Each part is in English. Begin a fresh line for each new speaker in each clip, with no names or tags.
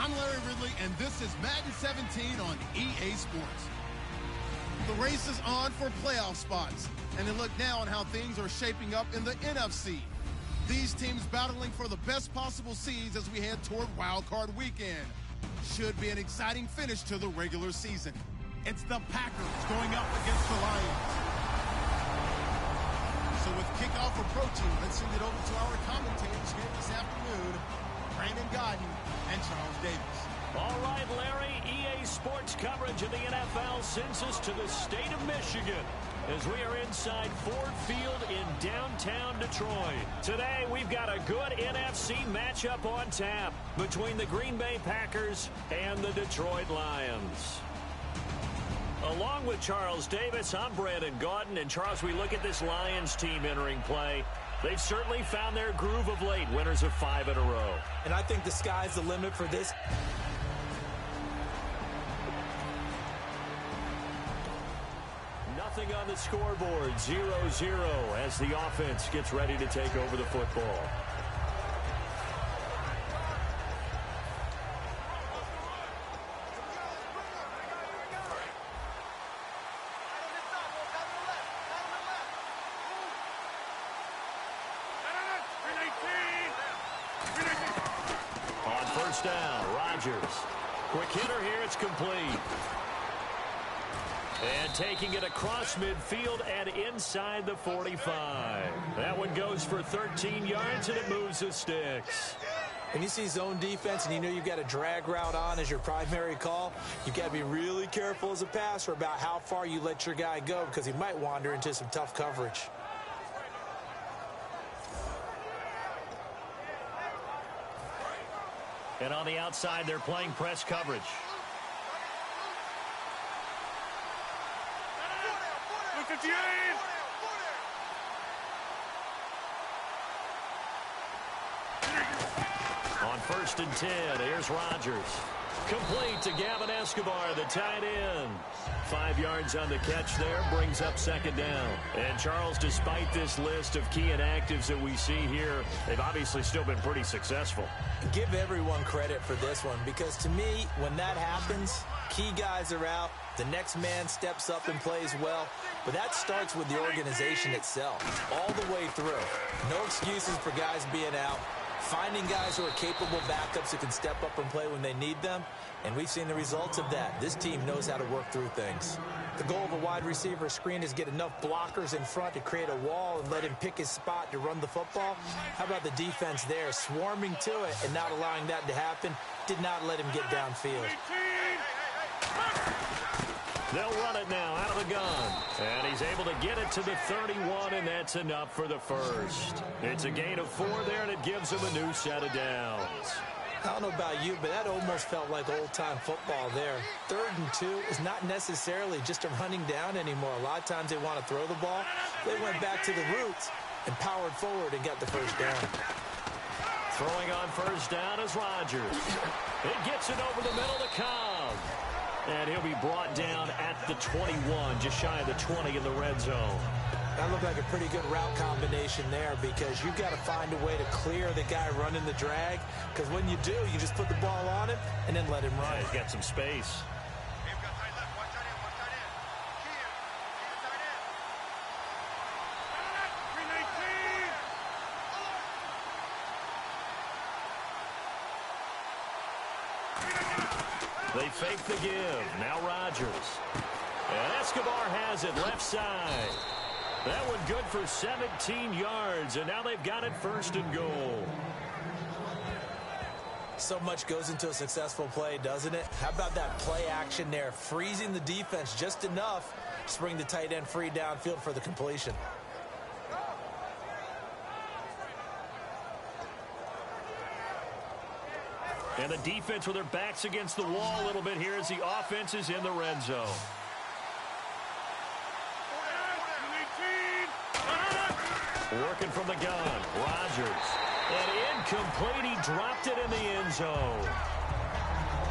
I'm Larry Ridley, and this is Madden 17 on EA Sports. The race is on for playoff spots, and a look now on how things are shaping up in the NFC. These teams battling for the best possible seeds as we head toward Wild Card Weekend. Should be an exciting finish to the regular season. It's the Packers going up against the Lions. So with kickoff approaching, let's send it over to our commentators here this afternoon, Brandon Godden and Charles Davis.
All right, Larry, EA Sports coverage of the NFL sends us to the state of Michigan as we are inside Ford Field in downtown Detroit. Today, we've got a good NFC matchup on tap between the Green Bay Packers and the Detroit Lions. Along with Charles Davis, I'm Brandon Gaudin. And Charles, we look at this Lions team entering play. They've certainly found their groove of late, winners of 5 in a row.
And I think the sky's the limit for this.
Nothing on the scoreboard, 0-0 as the offense gets ready to take over the football. First down, Rodgers. Quick hitter here, it's complete. And taking it across midfield and inside the 45. That one goes for 13 yards, and it moves the sticks.
When you see zone defense and you know you've got a drag route on as your primary call, you've got to be really careful as a passer about how far you let your guy go because he might wander into some tough coverage.
And on the outside, they're playing press coverage. On 1st and 10, here's Rodgers. Complete to Gavin Escobar, the tight end. 5 yards on the catch there, brings up 2nd down. And Charles, despite this list of key inactives that we see here, they've obviously still been pretty successful.
Give everyone credit for this one because to me, when that happens, key guys are out, the next man steps up and plays well, but that starts with the organization itself, all the way through. No excuses for guys being out. Finding guys who are capable backups who can step up and play when they need them, and we've seen the results of that. This team knows how to work through things. The goal of a wide receiver screen is get enough blockers in front to create a wall and let him pick his spot to run the football. How about the defense there, swarming to it and not allowing that to happen? Did not let him get downfield.
They'll run it now out of the gun. And he's able to get it to the 31, and that's enough for the first. It's a gain of 4 there, and it gives him a new set of downs.
I don't know about you, but that almost felt like old-time football there. 3rd and 2 is not necessarily just a running down anymore. A lot of times they want to throw the ball. They went back to the roots and powered forward and got the first down.
Throwing on 1st down is Rodgers. It gets it over the middle to Cobb. And he'll be brought down at the 21, just shy of the 20 in the red zone.
That looked like a pretty good route combination there because you've got to find a way to clear the guy running the drag. Because when you do, you just put the ball on him and then let him run.
Yeah, he's got some space. They fake the give. Now Rodgers. And Escobar has it left side. That one good for 17 yards, and now they've got it 1st and goal.
So much goes into a successful play, doesn't it? How about that play action there, freezing the defense just enough to bring the tight end free downfield for the completion.
And the defense with their backs against the wall a little bit here as the offense is in the red zone. Working from the gun, Rodgers. And incomplete, he dropped it in the end zone.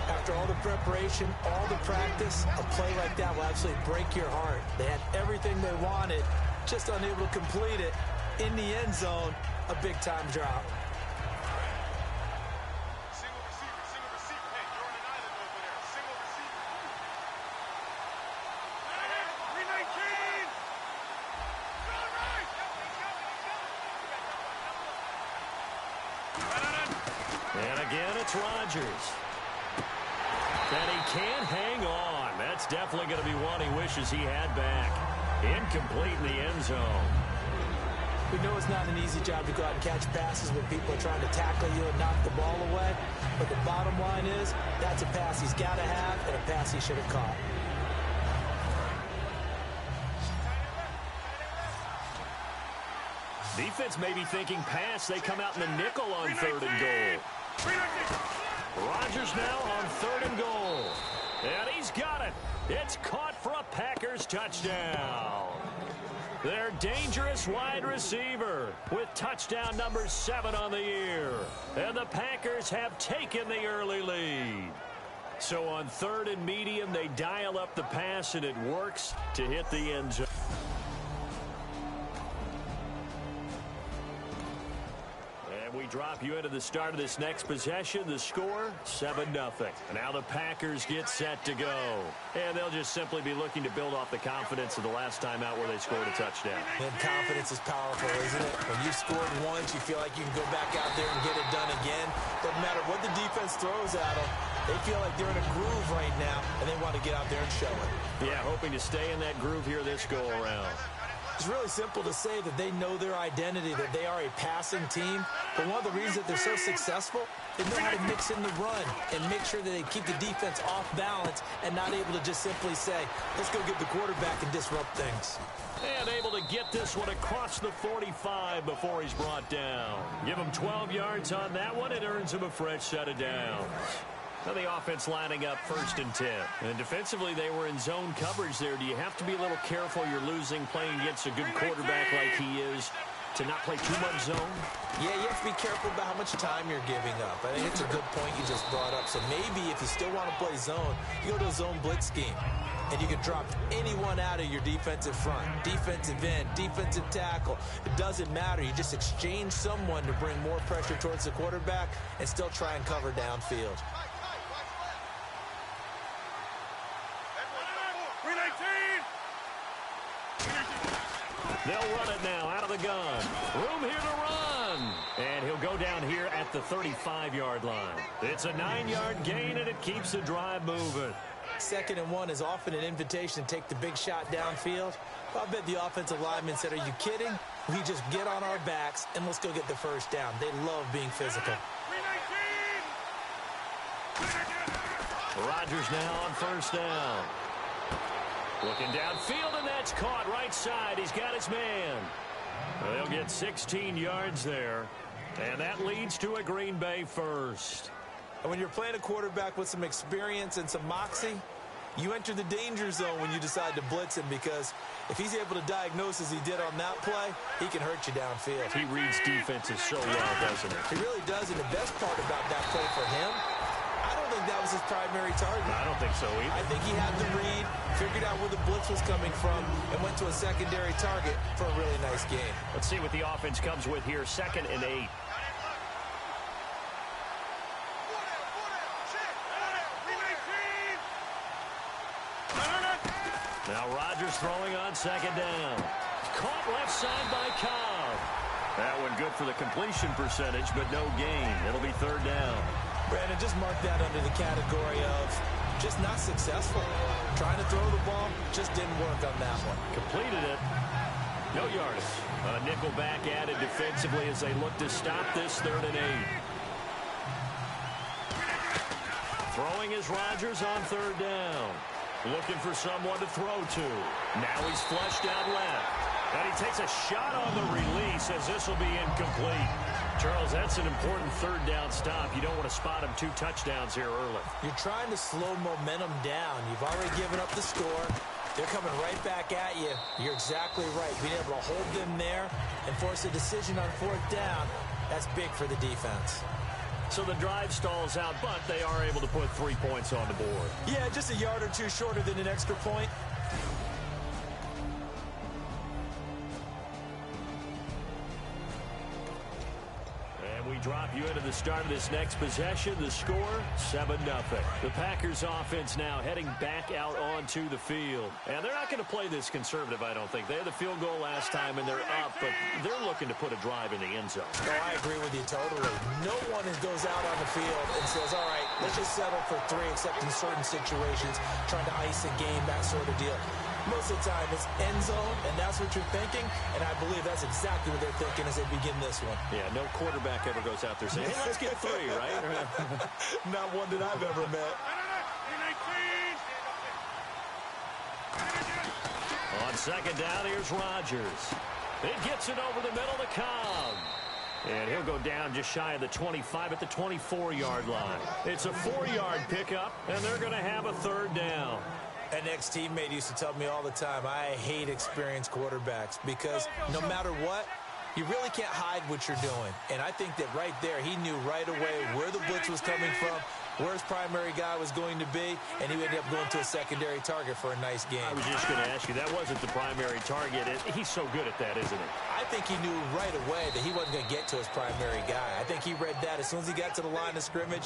After all the preparation, all the practice, a play like that will absolutely break your heart. They had everything they wanted, just unable to complete it. In the end zone, a big-time drop.
it's Rodgers. And he can't hang on. That's definitely going to be one he wishes he had back. Incomplete in the end zone.
We know it's not an easy job to go out and catch passes when people are trying to tackle you and knock the ball away. But the bottom line is, that's a pass he's got to have and a pass he should have caught.
Defense may be thinking pass. They come out in the nickel on 3rd and goal. Rodgers now on 3rd and goal. And he's got it. It's caught for a Packers touchdown. Their dangerous wide receiver with touchdown number 7 on the year. And the Packers have taken the early lead. So on 3rd and medium, they dial up the pass, and it works to hit the end zone. We drop you into the start of this next possession. The score, 7-0. Now the Packers get set to go. And they'll just simply be looking to build off the confidence of the last time out where they scored a touchdown.
And confidence is powerful, isn't it? When you've scored once, you feel like you can go back out there and get it done again. Doesn't matter what the defense throws at them. They feel like they're in a groove right now, and they want to get out there and show it.
Yeah, hoping to stay in that groove here this go-around.
It's really simple to say that they know their identity, that they are a passing team. But one of the reasons that they're so successful, they know how to mix in the run and make sure that they keep the defense off balance and not able to just simply say, let's go get the quarterback and disrupt things.
And able to get this one across the 45 before he's brought down. Give him 12 yards on that one. It earns him a fresh set of downs. Now the offense lining up 1st and 10. And defensively, they were in zone coverage there. Do you have to be a little careful? You're losing playing against a good quarterback like he is to not play too much zone?
Yeah, you have to be careful about how much time you're giving up. I think it's a good point you just brought up. So maybe if you still want to play zone, you go to a zone blitz scheme. And you can drop anyone out of your defensive front, defensive end, defensive tackle. It doesn't matter. You just exchange someone to bring more pressure towards the quarterback and still try and cover downfield.
They'll run it now out of the gun. Room here to run. And he'll go down here at the 35-yard line. It's a 9-yard gain, and it keeps the drive moving.
2nd and 1 is often an invitation to take the big shot downfield. I bet the offensive lineman said, are you kidding? We just get on our backs, and let's go get the first down. They love being physical.
Rodgers now on 1st down. Looking downfield, and that's caught right side. He's got his man. They'll get 16 yards there, and that leads to a Green Bay first.
And when you're playing a quarterback with some experience and some moxie, you enter the danger zone when you decide to blitz him, because if he's able to diagnose as he did on that play, he can hurt you downfield.
He reads defenses so well, doesn't he?
He really does, and the best part about that play for him, I don't think that was his primary target.
I don't think so either.
I think he had the read, figured out where the blitz was coming from, and went to a secondary target for a really nice game.
Let's see what the offense comes with here. 2nd and 8. Now Rodgers throwing on 2nd down. Caught left side by Cobb. That one good for the completion percentage, but no gain. It'll be 3rd down.
Brandon, just mark that under the category of just not successful. Trying to throw the ball, just didn't work on that one.
Completed it. No yardage. A nickel back added defensively as they look to stop this 3rd and 8. Throwing is Rodgers on 3rd down. Looking for someone to throw to. Now he's flushed out left. And he takes a shot on the release as this will be incomplete. Charles, that's an important 3rd down stop. You don't want to spot him 2 touchdowns here early.
You're trying to slow momentum down. You've already given up the score. They're coming right back at you. You're exactly right. Being able to hold them there and force a decision on 4th down, that's big for the defense.
So the drive stalls out, but they are able to put 3 points on the board.
Yeah, just a yard or 2 shorter than an extra point.
drop you into the start of this next possession. The score, 7-0. The Packers offense now heading back out onto the field. And they're not going to play this conservative, I don't think. They had the field goal last time, and they're up, but they're looking to put a drive in the end zone.
No, I agree with you totally. No one goes out on the field and says, all right, let's just settle for 3, except in certain situations, trying to ice a game, that sort of deal. Most of the time, it's end zone, and that's what you're thinking, and I believe that's exactly what they're thinking as they begin this one.
Yeah, no quarterback ever goes out there saying, hey, let's get 3, right?
Not one that I've ever met.
On second down, here's Rodgers. It gets it over the middle to Cobb. And he'll go down just shy of the 25 at the 24-yard line. It's a 4-yard pickup, and they're going to have a 3rd down.
An ex-teammate used to tell me all the time, I hate experienced quarterbacks because no matter what, you really can't hide what you're doing. And I think that right there, he knew right away where the blitz was coming from, where his primary guy was going to be, and he ended up going to a secondary target for a nice game.
I was just going to ask you, that wasn't the primary target. He's so good at that, isn't he?
I think he knew right away that he wasn't going to get to his primary guy. I think he read that as soon as he got to the line of scrimmage,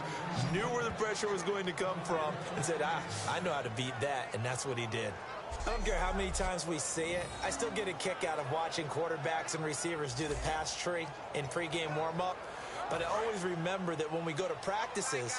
knew where the pressure was going to come from, and said, I know how to beat that, and that's what he did. I don't care how many times we see it. I still get a kick out of watching quarterbacks and receivers do the pass tree in pregame warm-up. But I always remember that when we go to practices,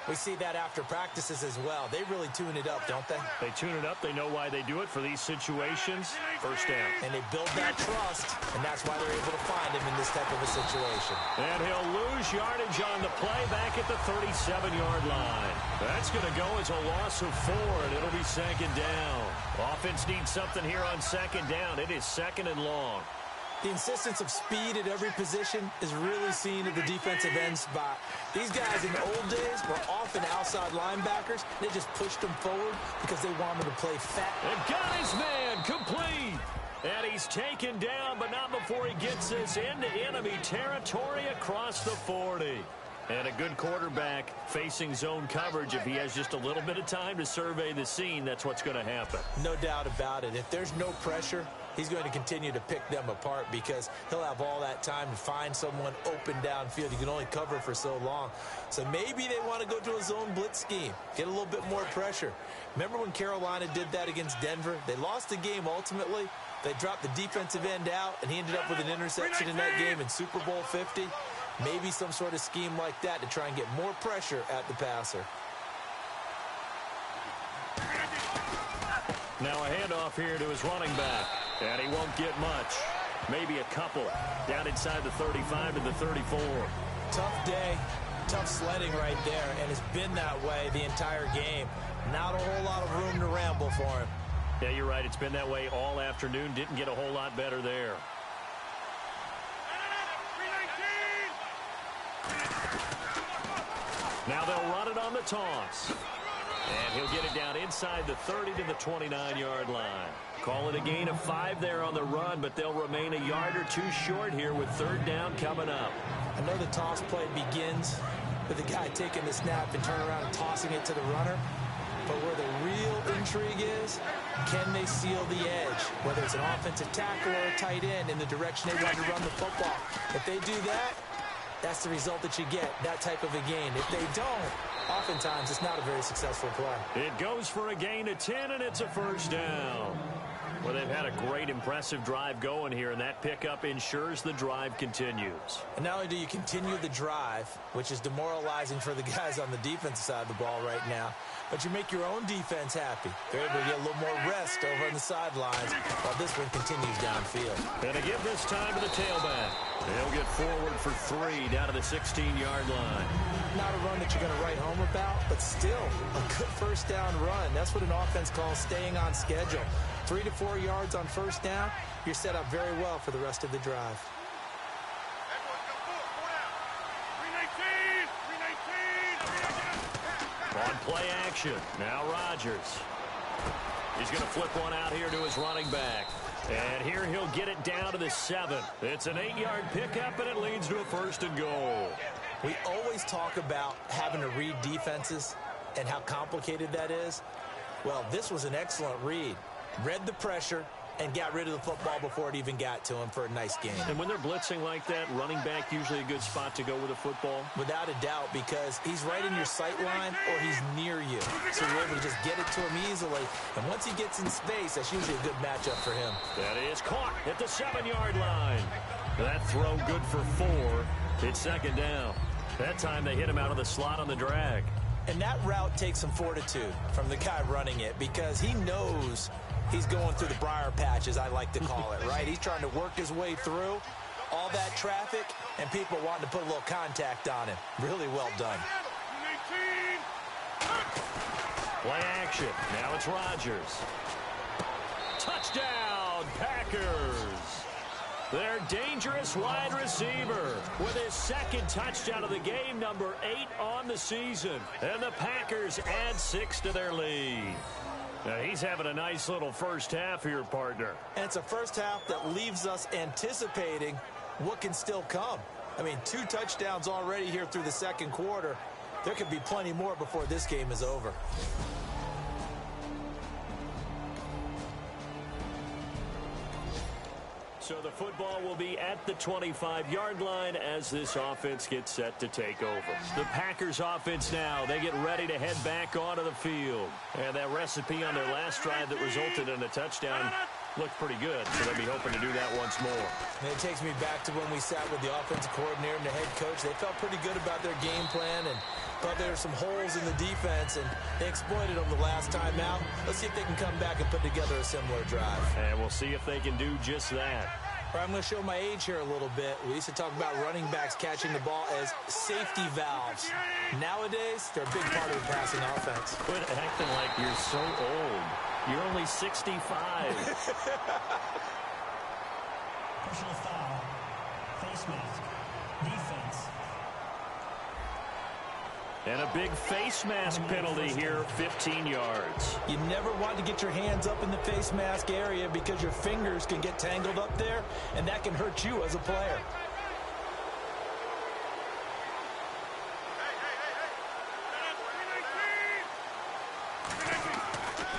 we see that after practices as well. They really tune it up, don't they?
They tune it up. They know why they do it for these situations. 1st down.
And they build that trust, and that's why they're able to find him in this type of a situation.
And he'll lose yardage on the play back at the 37-yard line. That's going to go as a loss of 4, and it'll be 2nd down. Offense needs something here on 2nd down. It is 2nd and long.
The insistence of speed at every position is really seen at the defensive end spot. These guys in the old days were often outside linebackers. They just pushed them forward because they wanted to play fat.
And got his man complete. And he's taken down, but not before he gets this into enemy territory across the 40. And a good quarterback facing zone coverage. If he has just a little bit of time to survey the scene, that's what's going to happen.
No doubt about it. If there's no pressure, he's going to continue to pick them apart because he'll have all that time to find someone open downfield. You can only cover for so long. So maybe they want to go to a zone blitz scheme, get a little bit more pressure. Remember when Carolina did that against Denver? They lost the game ultimately. They dropped the defensive end out, and he ended up with an interception in that game in Super Bowl 50. Maybe some sort of scheme like that to try and get more pressure at the passer.
Now a handoff here to his running back. And he won't get much. Maybe a couple. Down inside the 35 to the 34.
Tough day. Tough sledding right there. And it's been that way the entire game. Not a whole lot of room to ramble for him.
Yeah, you're right. It's been that way all afternoon. Didn't get a whole lot better there. Now they'll run it on the toss. And he'll get it down inside the 30 to the 29-yard line. Call it a gain of 5 there on the run, but they'll remain a yard or 2 short here with 3rd down coming up.
I know the toss play begins with the guy taking the snap and turning around and tossing it to the runner. But where the real intrigue is, can they seal the edge? Whether it's an offensive tackle or a tight end in the direction they want to run the football. If they do that, that's the result that you get, that type of a gain. If they don't, oftentimes it's not a very successful play.
It goes for a gain of 10, and it's a 1st down. Well, they've had a great, impressive drive going here, and that pickup ensures the drive continues.
And not only do you continue the drive, which is demoralizing for the guys on the defensive side of the ball right now, but you make your own defense happy. They're able to get a little more rest over on the sidelines while this one continues downfield.
And to give this time to the tailback. They'll get forward for 3 down to the 16-yard line.
Not a run that you're going to write home about, but still a good 1st down run. That's what an offense calls staying on schedule. 3 to 4 yards on 1st down, you're set up very well for the rest of the drive.
On play action, now Rodgers. He's going to flip one out here to his running back. And here he'll get it down to the 7. It's an 8-yard pickup, and it leads to a 1st and goal.
We always talk about having to read defenses and how complicated that is. Well, this was an excellent read. Read the pressure and got rid of the football before it even got to him for a nice game.
And when they're blitzing like that, running back usually a good spot to go with a football?
Without a doubt, because he's right in your sight line or he's near you. So you're able to just get it to him easily. And once he gets in space, that's usually a good matchup for him.
That is caught at the 7-yard line. That throw good for 4. It's second down. That time they hit him out of the slot on the drag.
And that route takes some fortitude from the guy running it because he knows he's going through the briar patch, as I like to call it, right? He's trying to work his way through all that traffic and people wanting to put a little contact on him. Really well done.
Play action. Now it's Rodgers. Touchdown, Packers. Their dangerous wide receiver with his second touchdown of the game, number 8 on the season. And the Packers add 6 to their lead. Now he's having a nice little first half here, partner.
And it's a first half that leaves us anticipating what can still come. I mean, 2 touchdowns already here through the second quarter. There could be plenty more before this game is over.
So the football will be at the 25-yard line as this offense gets set to take over. The Packers offense now, they get ready to head back onto the field. And that recipe on their last drive that resulted in a touchdown looked pretty good, so they'll be hoping to do that once more.
And it takes me back to when we sat with the offensive coordinator and the head coach. They felt pretty good about their game plan and thought there were some holes in the defense, and they exploited them the last time out. Let's see if they can come back and put together a similar drive.
And we'll see if they can do just that.
I'm going to show my age here a little bit. We used to talk about running backs catching the ball as safety valves. Nowadays, they're a big part of the passing offense.
Quit acting like you're so old. You're only 65.
Personal foul. Face mask. Defense.
And a big face mask penalty here, 15 yards.
You never want to get your hands up in the face mask area because your fingers can get tangled up there, and that can hurt you as a player.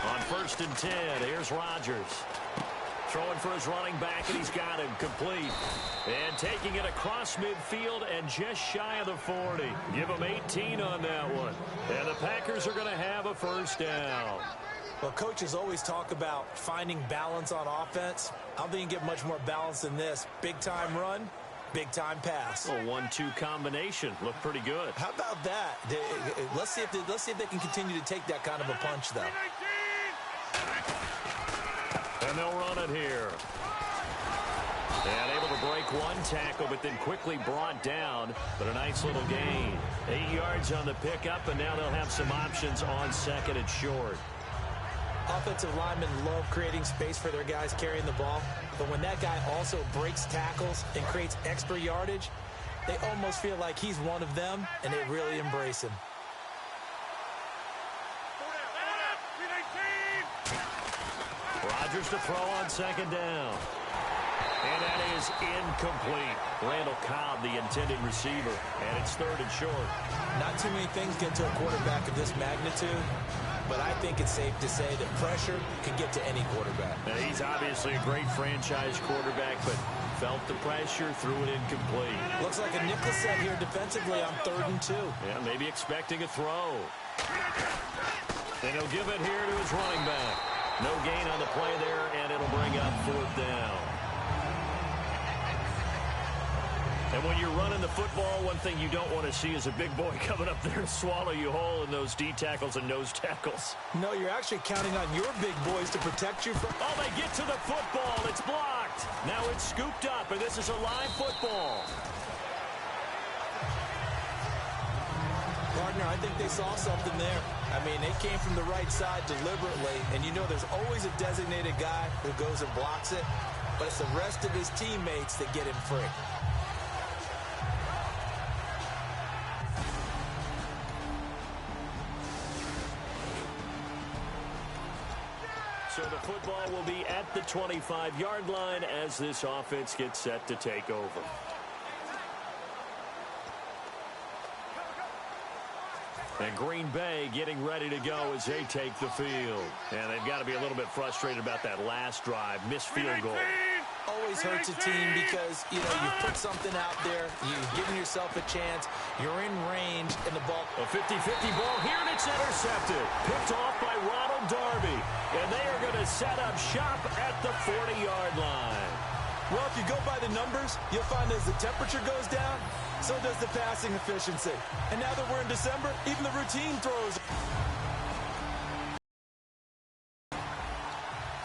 On 1st and 10, here's Rodgers. Throwing for his running back, and he's got him complete. And taking it across midfield and just shy of the 40. Give him 18 on that one. And the Packers are going to have a first down.
Well, coaches always talk about finding balance on offense. I don't think you get much more balance than this. Big-time run, big-time pass.
A 1-2 combination. Looked pretty good.
How about that? Let's see if they can continue to take that kind of a punch, though.
And they'll run it here. And able to break one tackle, but then quickly brought down. But a nice little gain. 8 yards on the pickup, and now they'll have some options on 2nd and short.
Offensive linemen love creating space for their guys carrying the ball. But when that guy also breaks tackles and creates extra yardage, they almost feel like he's one of them, and they really embrace him.
Rodgers to throw on 2nd down. And that is incomplete. Randall Cobb, the intended receiver, and it's 3rd and short.
Not too many things get to a quarterback of this magnitude, but I think it's safe to say that pressure can get to any quarterback.
Now, he's obviously a great franchise quarterback, but felt the pressure, threw it incomplete.
Looks like a nickel set here defensively on 3rd and 2.
Yeah, maybe expecting a throw. And he'll give it here to his running back. No gain on the play there, and it'll bring up 4th down. And when you're running the football, one thing you don't want to see is a big boy coming up there and swallow you whole in those D tackles and nose tackles.
No, you're actually counting on your big boys to protect you from...
Oh, they get to the football. It's blocked. Now it's scooped up, and this is a live football.
Partner, I think they saw something there. I mean, they came from the right side deliberately, and you know there's always a designated guy who goes and blocks it, but it's the rest of his teammates that get him free.
So the football will be at the 25-yard line as this offense gets set to take over. And Green Bay getting ready to go as they take the field. And they've got to be a little bit frustrated about that last drive, missed field goal.
Always hurts a team because, you put something out there, you've given yourself a chance, you're in range, and the ball...
A 50-50 ball here, and it's intercepted. Picked off by Ronald Darby. And they are going to set up shop at the 40-yard line.
Well, if you go by the numbers, you'll find as the temperature goes down, so does the passing efficiency. And now that we're in December, even the routine throws...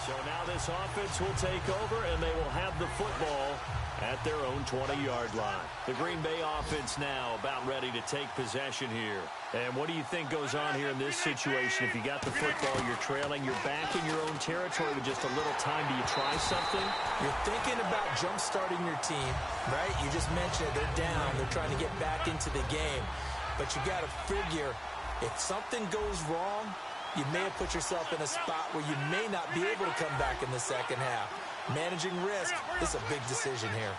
So now this offense will take over, and they will have the football at their own 20-yard line. The Green Bay offense now about ready to take possession here. And what do you think goes on here in this situation? If you got the football, you're trailing, you're back in your own territory with just a little time. Do you try something?
You're thinking about jump-starting your team, right? You just mentioned it. They're down. They're trying to get back into the game. But you got to figure if something goes wrong, you may have put yourself in a spot where you may not be able to come back in the second half. Managing risk is a big decision here.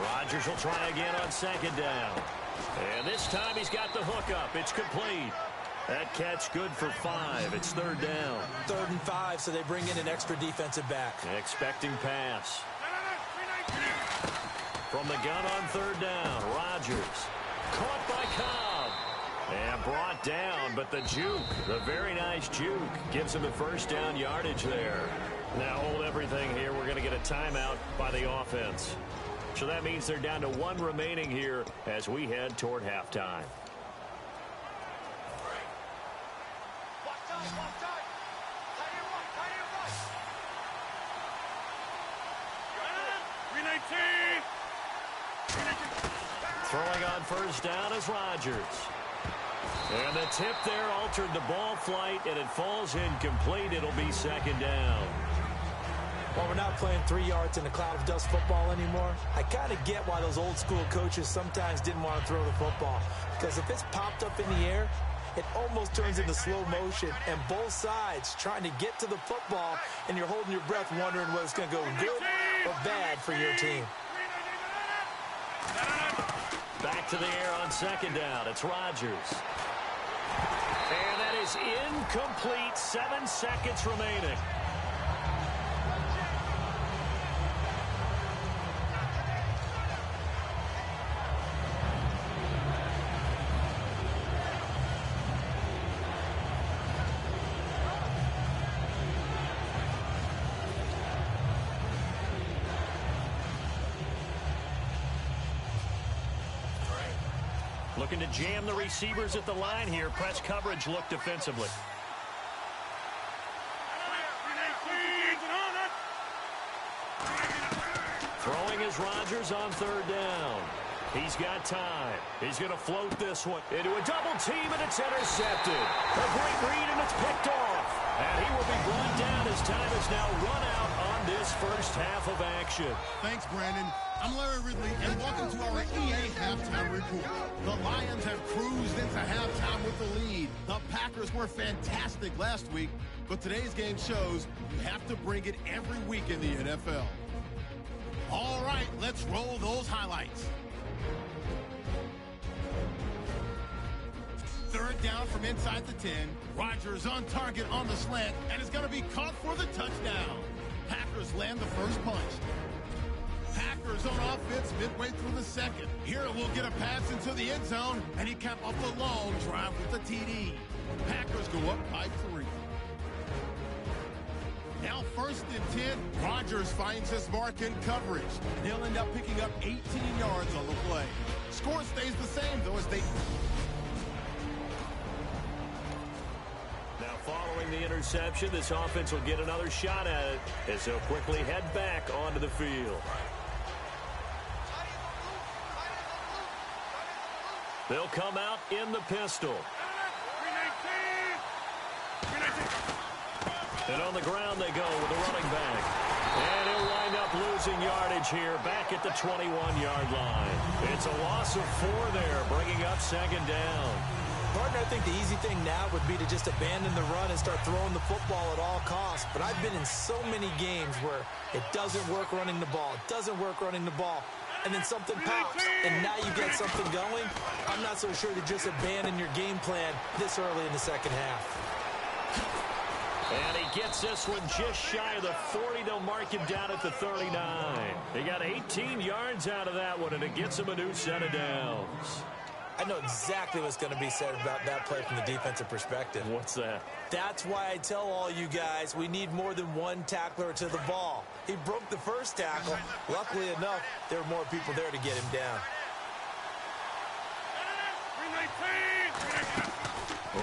Rodgers will try again on second down. And this time he's got the hook up. It's complete. That catch good for 5. It's third down.
3rd and 5, so they bring in an extra defensive back.
Expecting pass. From the gun on third down, Rodgers. Caught by Cobb. And brought down, but the juke, the very nice juke, gives him the first down yardage there. Now hold everything here. We're going to get a timeout by the offense. So that means they're down to 1 remaining here as we head toward halftime. Throwing on first down is Rodgers. And the tip there altered the ball flight, and it falls incomplete. It'll be second down.
Well, we're not playing 3 yards in a cloud of dust football anymore. I kind of get why those old school coaches sometimes didn't want to throw the football. Because if it's popped up in the air, it almost turns into slow motion, and both sides trying to get to the football, and you're holding your breath wondering whether it's going to go good or bad for your team.
Back to the air on second down. It's Rodgers. And that is incomplete. 7 seconds remaining. Looking to jam the receivers at the line here. Press coverage look defensively. Throwing is Rodgers on third down. He's got time. He's going to float this one into a double team, and it's intercepted. A great read, and it's picked off. And he will be brought down as time is now run out on this first half of action.
Thanks, Brandon. I'm Larry Ridley, and welcome to our EA Halftime Report. The Lions have cruised into halftime with the lead. The Packers were fantastic last week, but today's game shows you have to bring it every week in the NFL. All right, let's roll those highlights. Third down from inside the 10. Rodgers on target on the slant, and is going to be caught for the touchdown. Packers land the first punch. Packers on offense midway through the second. Here we'll get a pass into the end zone, and he capped off the long drive with the TD. Packers go up by 3. Now first and 10, Rodgers finds his mark in coverage. They'll end up picking up 18 yards on the play. Score stays the same, though, as they...
Now following the interception, this offense will get another shot at it as they'll quickly head back onto the field. They'll come out in the pistol. And on the ground they go with the running back. And he'll wind up losing yardage here back at the 21-yard line. It's a loss of 4 there, bringing up second down.
Partner, I think the easy thing now would be to just abandon the run and start throwing the football at all costs. But I've been in so many games where it doesn't work running the ball. It doesn't work running the ball. and then something pops, and now you get something going. I'm not so sure to just abandon your game plan this early in the second half.
And he gets this one just shy of the 40. They'll mark him down at the 39. He got 18 yards out of that one, and it gets him a new set of downs.
I know exactly what's going to be said about that play from the defensive perspective.
What's that?
That's why I tell all you guys we need more than one tackler to the ball. He broke the first tackle. Luckily enough, there were more people there to get him down.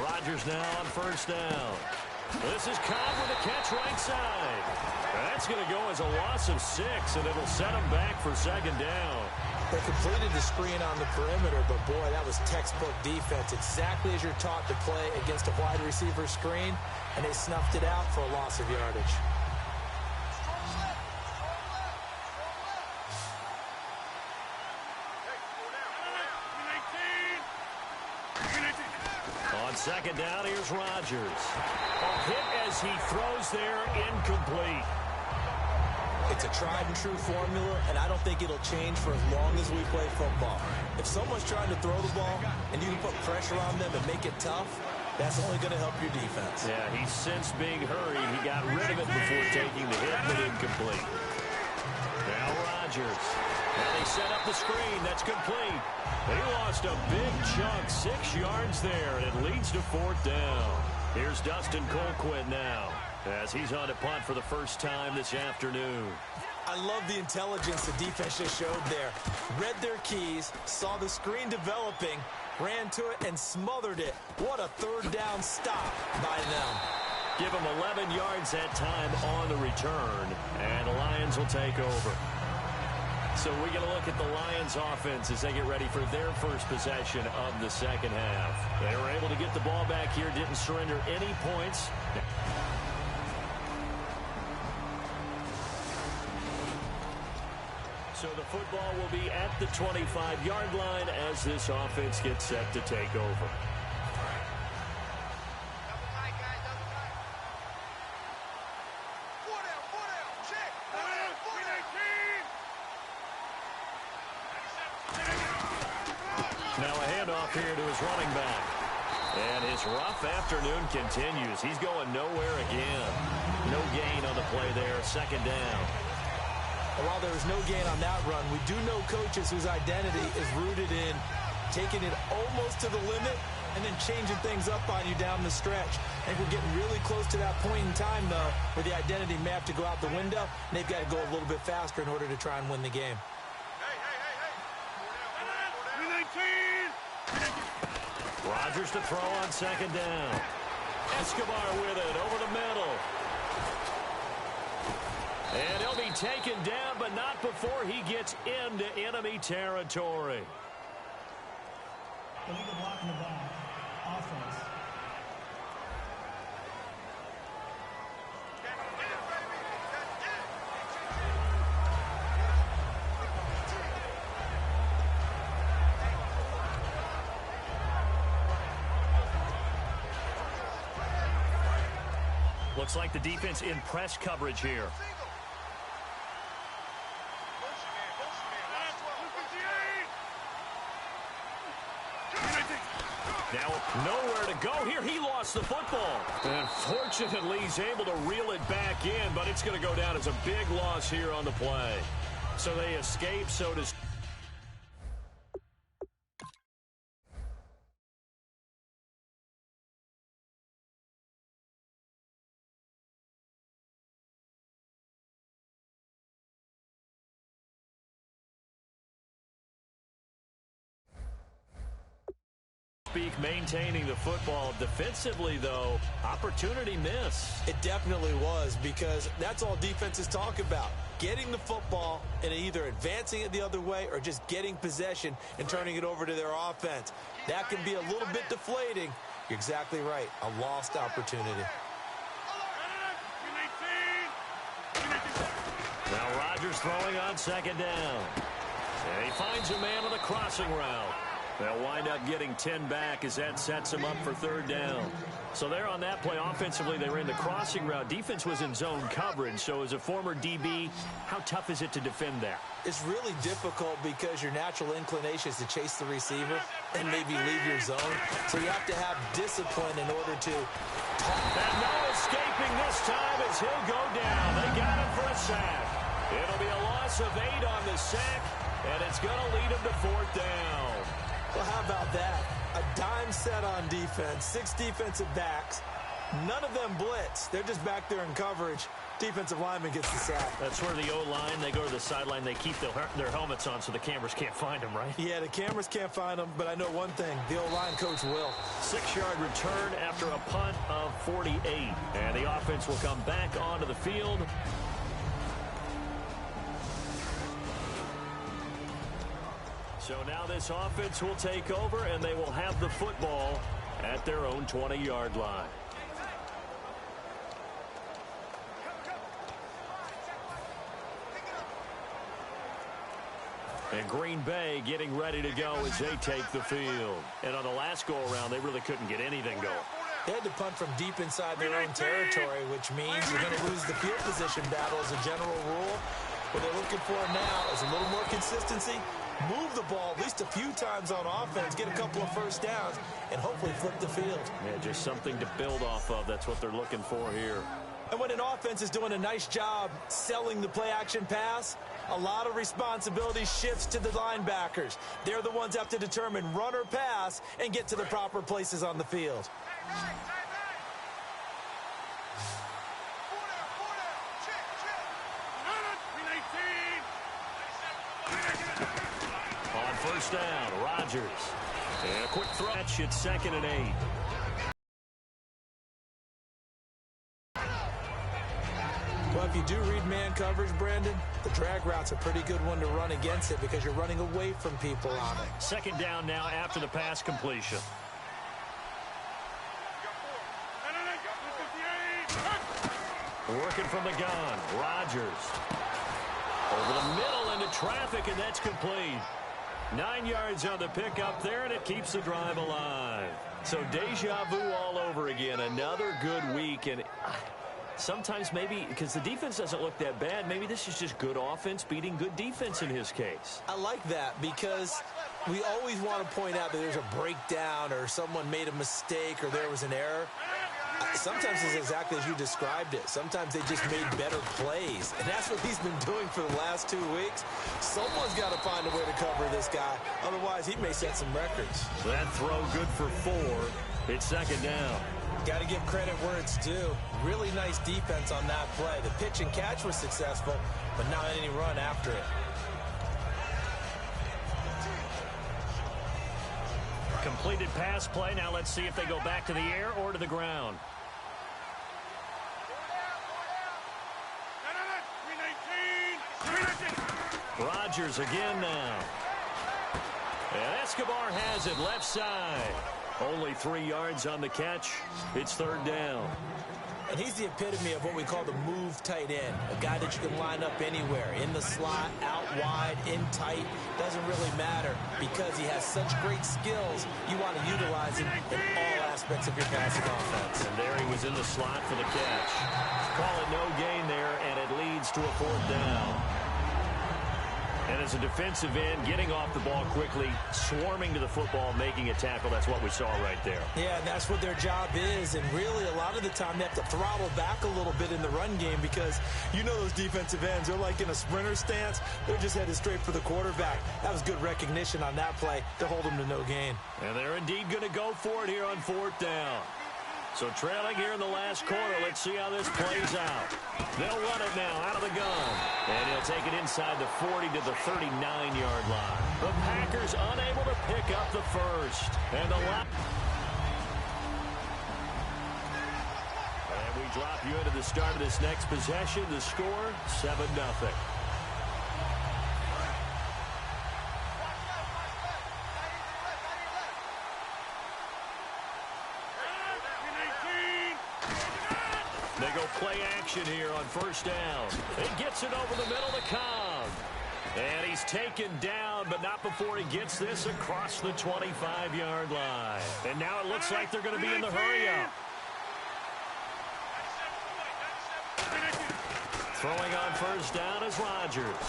Rodgers now on first down. This is Cobb with a catch right side. That's going to go as a loss of 6, and it'll set him back for second down.
They completed the screen on the perimeter, but boy, that was textbook defense. Exactly as you're taught to play against a wide receiver screen, and they snuffed it out for a loss of yardage.
On second down, here's Rodgers. A hit as he throws there, incomplete.
It's a tried-and-true formula, and I don't think it'll change for as long as we play football. If someone's trying to throw the ball and you can put pressure on them and make it tough, that's only going to help your defense.
Yeah, he's since being hurried. He got rid of it before taking the hit, but incomplete. Now Rodgers. And they set up the screen. That's complete. He lost a big chunk, 6 yards there, and it leads to fourth down. Here's Dustin Colquitt now, as he's on to punt for the first time this afternoon.
I love the intelligence the defense just showed there. Read their keys, saw the screen developing, ran to it, and smothered it. What a third down stop by them.
Give them 11 yards that time on the return, and the Lions will take over. So we get a look at the Lions offense as they get ready for their first possession of the second half. They were able to get the ball back here, didn't surrender any points. So the football will be at the 25-yard line as this offense gets set to take over. Now a handoff here to his running back. And his rough afternoon continues. He's going nowhere again. No gain on the play there. Second down.
While there was no gain on that run, we do know coaches whose identity is rooted in taking it almost to the limit and then changing things up on you down the stretch. I think we're getting really close to that point in time, though, where the identity may have to go out the window, and they've got to go a little bit faster in order to try and win the game.
Rodgers to throw on second down. Escobar with it over the middle. And he'll be taken down, but not before he gets into enemy territory.
Illegal block in the back. Offense.
Looks like the defense in press coverage here. Now, nowhere to go here. He lost the football. And fortunately, he's able to reel it back in, but it's going to go down as a big loss here on the play. So they escape, so does... maintaining the football. Defensively, though, opportunity miss.
It definitely was, because that's all defenses talk about. Getting the football and either advancing it the other way or just getting possession and turning it over to their offense. That can be a little bit deflating. You're exactly right. A lost opportunity.
Now Rodgers throwing on second down. And he finds a man on the crossing route. They'll wind up getting 10 back as that sets them up for third down. So there on that play, offensively, they ran the crossing route. Defense was in zone coverage. So as a former DB, how tough is it to defend that?
It's really difficult because your natural inclination is to chase the receiver and maybe leave your zone. So you have to have discipline in order to
And no escaping this time as he'll go down. They got him for a sack. It'll be a loss of 8 on the sack, and it's going to lead him to fourth down.
Well, how about that? A dime set on defense, 6 defensive backs. None of them blitz. They're just back there in coverage. Defensive lineman gets the sack.
That's where the O-line, they go to the sideline, they keep their helmets on so the cameras can't find them, right?
Yeah, the cameras can't find them, but I know one thing. The O-line coach will.
6-yard return after a punt of 48. And the offense will come back onto the field. So now this offense will take over, and they will have the football at their own 20-yard line. And Green Bay getting ready to go as they take the field. And on the last go-around, they really couldn't get anything going.
They had to punt from deep inside their own territory, which means you're going to lose the field position battle as a general rule. What they're looking for now is a little more consistency. Move the ball at least a few times on offense, get a couple of first downs, and hopefully flip the field.
Yeah, just something to build off of. That's what they're looking for here.
And when an offense is doing a nice job selling the play-action pass, a lot of responsibility shifts to the linebackers. They're the ones that have to determine run or pass and get to the proper places on the field.
On first down, Rodgers. And a quick throw. It's 2nd and 8.
Well, if you do read man coverage, Brandon, the drag route's a pretty good one to run against it because you're running away from people on it.
2nd down now after the pass completion. Working from the gun, Rodgers. Over the middle into traffic, and that's complete. 9 yards on the pickup there, and it keeps the drive alive. So deja vu all over again. Another good week, and sometimes maybe because the defense doesn't look that bad, maybe this is just good offense beating good defense in his case.
I like that because we always want to point out that there's a breakdown or someone made a mistake or there was an error. Sometimes it's exactly as you described it. Sometimes they just made better plays. And that's what he's been doing for the last 2 weeks. Someone's got to find a way to cover this guy. Otherwise, he may set some records.
That throw good for 4. It's 2nd down.
Got to give credit where it's due. Really nice defense on that play. The pitch and catch was successful, but not any run after it.
Completed pass play. Now let's see if they go back to the air or to the ground. Rodgers again now. And Escobar has it left side. Only 3 yards on the catch. It's 3rd down.
And he's the epitome of what we call the move tight end. A guy that you can line up anywhere. In the slot, out wide, in tight. Doesn't really matter because he has such great skills. You want to utilize him in all aspects of your passing offense.
And there he was in the slot for the catch. Call it no gain there, and it leads to a 4th down. And as a defensive end, getting off the ball quickly, swarming to the football, making a tackle, that's what we saw right there.
Yeah, and that's what their job is. And really, a lot of the time, they have to throttle back a little bit in the run game because you know those defensive ends, they're like in a sprinter stance. They're just headed straight for the quarterback. That was good recognition on that play to hold them to no gain.
And they're indeed going to go for it here on 4th down. So trailing here in the last quarter. Let's see how this plays out. They'll run it now out of the gun. And he'll take it inside the 40 to the 39-yard line. The Packers unable to pick up the first. And we drop you into the start of this next possession. The score, 7-0. They go play action here on first down. He gets it over the middle to Cobb. And he's taken down, but not before he gets this across the 25-yard line. And now it looks like they're going to be in the hurry-up. Throwing on first down is Rodgers.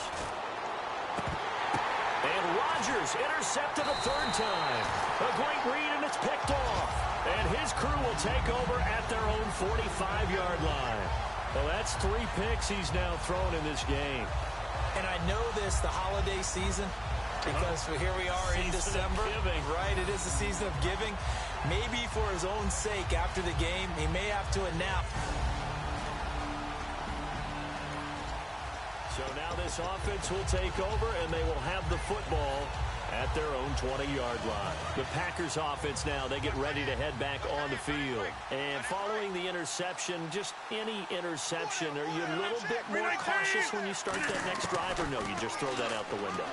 And Rodgers intercepted a third time. A great read, and it's picked off. And his crew will take over at their own 45-yard line. Well, that's 3 picks he's now thrown in this game.
And I know this, the holiday season, because here we are in December. Right, it is the season of giving. Maybe for his own sake after the game, he may have to announce.
So now this offense will take over, and they will have the football at their own 20-yard line. The Packers offense now, they get ready to head back on the field. And following the interception, just any interception, are you a little bit more cautious when you start that next drive, or no, you just throw that out the window?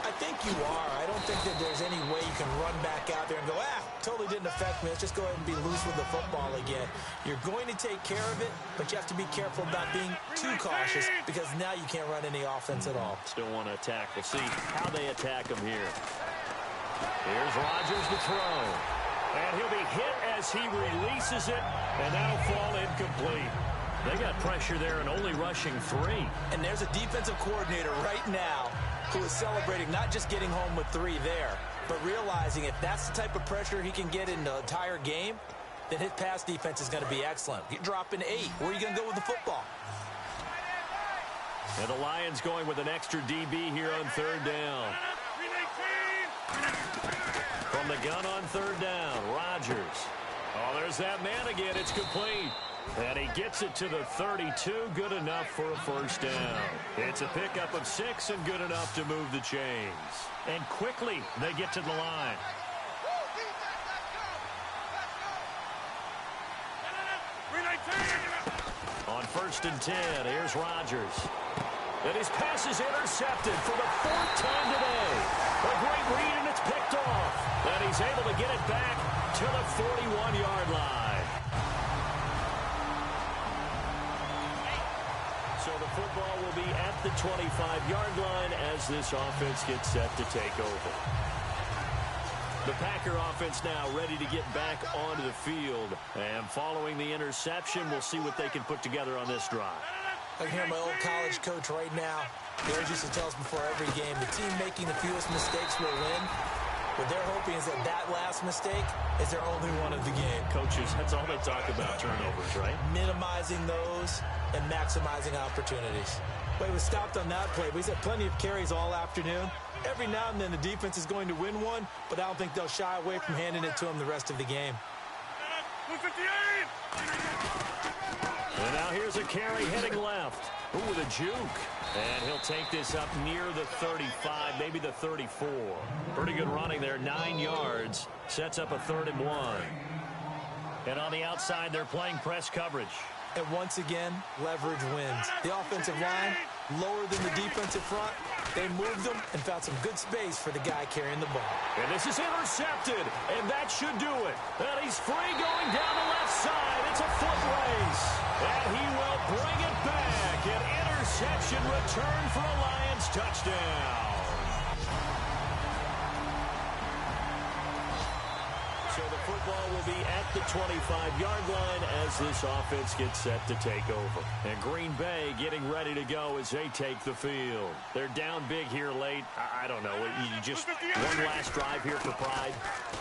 I think you are. I don't think that there's any way you can run back out there and go, totally didn't affect me. Let's just go ahead and be loose with the football again. You're going to take care of it, but you have to be careful about being too cautious because now you can't run any offense at all.
Still want to attack. We'll see how they attack him here. Here's Rodgers to throw. And he'll be hit as he releases it, and that'll fall incomplete. They got pressure there and only rushing 3.
And there's a defensive coordinator right now who is celebrating not just getting home with 3 there, but realizing if that's the type of pressure he can get in the entire game, then his pass defense is going to be excellent. You're dropping 8. Where are you going to go with the football?
And the Lions going with an extra DB here on third down. From the gun on third down, Rodgers. Oh, there's that man again. It's complete. And he gets it to the 32. Good enough for a first down. It's a pickup of 6 and good enough to move the chains. And quickly they get to the line. On first and 10, here's Rodgers. And his pass is intercepted for the 4th time today. A great read, and it's picked off. And he's able to get it back to the 41-yard line. So the football will be at the 25-yard line as this offense gets set to take over. The Packer offense now ready to get back onto the field. And following the interception, we'll see what they can put together on this drive.
I can hear my old college coach right now. He always used to tell us before every game, the team making the fewest mistakes will win. What they're hoping is that last mistake is their only one of the game.
Coaches, that's all they talk about, turnovers, right?
Minimizing those and maximizing opportunities. But he was stopped on that play. But he's had plenty of carries all afternoon. Every now and then the defense is going to win one, but I don't think they'll shy away from handing it to him the rest of the game.
And now here's a carry heading left. Ooh, with a juke. And he'll take this up near the 35, maybe the 34. Pretty good running there, 9 yards. Sets up a 3rd and 1. And on the outside, they're playing press coverage.
And once again, leverage wins. The offensive line, lower than the defensive front. They moved them and found some good space for the guy carrying the ball.
And this is intercepted, and that should do it. And he's free going down the left side. It's a foot race. And he will bring it back. An interception return for a Lions touchdown. So the football will be at the 25-yard line as this offense gets set to take over. And Green Bay getting ready to go as they take the field. They're down big here late. I don't know. You just one last drive here for pride.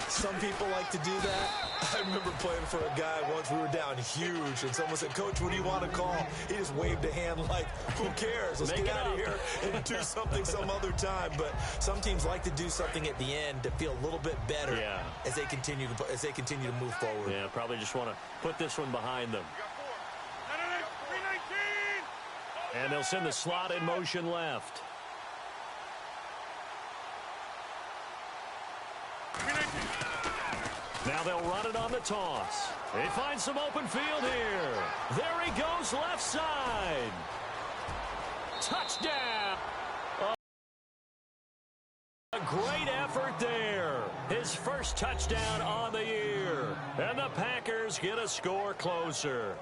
Some people like to do that. I remember playing for a guy once. We were down huge, and someone said, "Coach, what do you want to call?" He just waved a hand like, "Who cares? Let's get out of here and do something some other time." But some teams like to do something at the end to feel a little bit better as they continue to move forward.
Yeah, probably just want to put this one behind them. And they'll send the slot in motion left. Now they'll run it on the toss. They find some open field here. There he goes, left side. Touchdown. A great effort there. His first touchdown on the year. And the Packers get a score closer.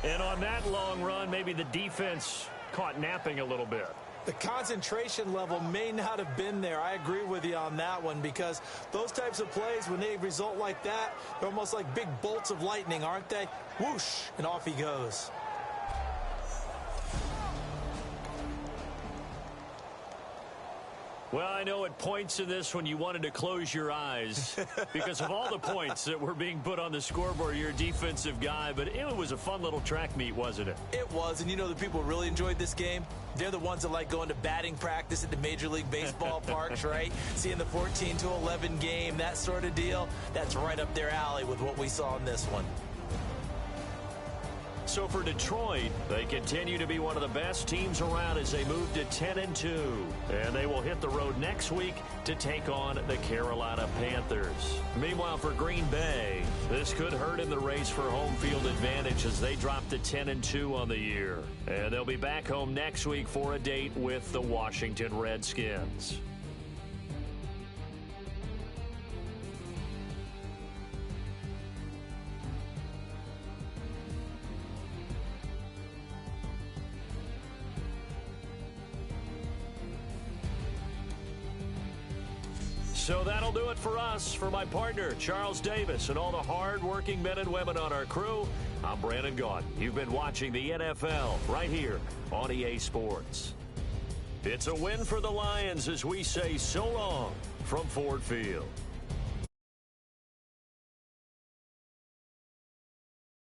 And on that long run, maybe the defense caught napping a little bit.
The concentration level may not have been there. I agree with you on that one, because those types of plays, when they result like that, they're almost like big bolts of lightning, aren't they? Whoosh, and off he goes.
Well, I know at points in this one you wanted to close your eyes because of all the points that were being put on the scoreboard. You're a defensive guy, but it was a fun little track meet, wasn't it?
It was, and you know the people who really enjoyed this game? They're the ones that like going to batting practice at the Major League Baseball parks, right? Seeing the 14-11 game, that sort of deal. That's right up their alley with what we saw in this one.
So for Detroit, they continue to be one of the best teams around as they move to 10-2. And they will hit the road next week to take on the Carolina Panthers. Meanwhile, for Green Bay, this could hurt in the race for home field advantage as they drop to 10-2 on the year. And they'll be back home next week for a date with the Washington Redskins. So that'll do it for us. For my partner, Charles Davis, and all the hard-working men and women on our crew, I'm Brandon Gaudin. You've been watching the NFL right here on EA Sports. It's a win for the Lions as we say so long from Ford Field.